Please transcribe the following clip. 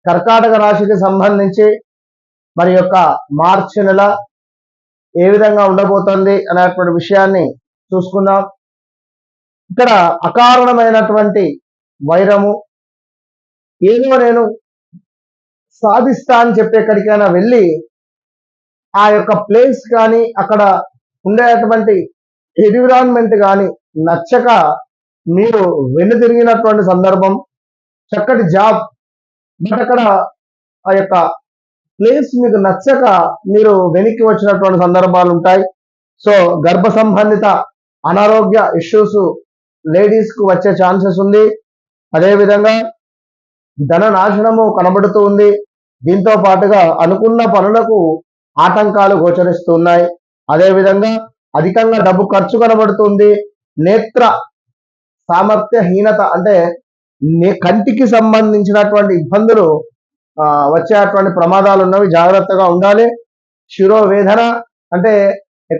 కర్కాటక రాశికి సంబంధించి మరి యొక్క మార్చి నెల ఏ విధంగా ఉండబోతుంది అనేటువంటి విషయాన్ని చూసుకుందాం. ఇక్కడ అకారణమైనటువంటి వైరము, ఏదో నేను సాధిస్తా అని చెప్పి ఎక్కడికైనా వెళ్ళి ఆ యొక్క ప్లేస్ కానీ అక్కడ ఉండేటువంటి ఎన్విరాన్మెంట్ కానీ నచ్చక మీరు వెనుతిరిగినటువంటి సందర్భం, చక్కటి జాబ్ బట్ అక్కడ ఆ యొక్క ప్లేస్ మీకు నచ్చక మీరు వెనక్కి వచ్చినటువంటి సందర్భాలు ఉంటాయి. సో గర్భ సంబంధిత అనారోగ్య ఇష్యూస్ లేడీస్ కు వచ్చే ఛాన్సెస్ ఉంది. అదేవిధంగా ధన నాశనము కనబడుతూ ఉంది. దీంతో పాటుగా అనుకున్న పనులకు ఆటంకాలు గోచరిస్తున్నాయి. అదేవిధంగా అధికంగా డబ్బు ఖర్చు కనబడుతుంది. నేత్ర సామర్థ్యహీనత అంటే కంటికి సంబంధించినటువంటి ఇబ్బందులు వచ్చేటువంటి ప్రమాదాలు ఉన్నవి, జాగ్రత్తగా ఉండాలి. శిరోవేదన అంటే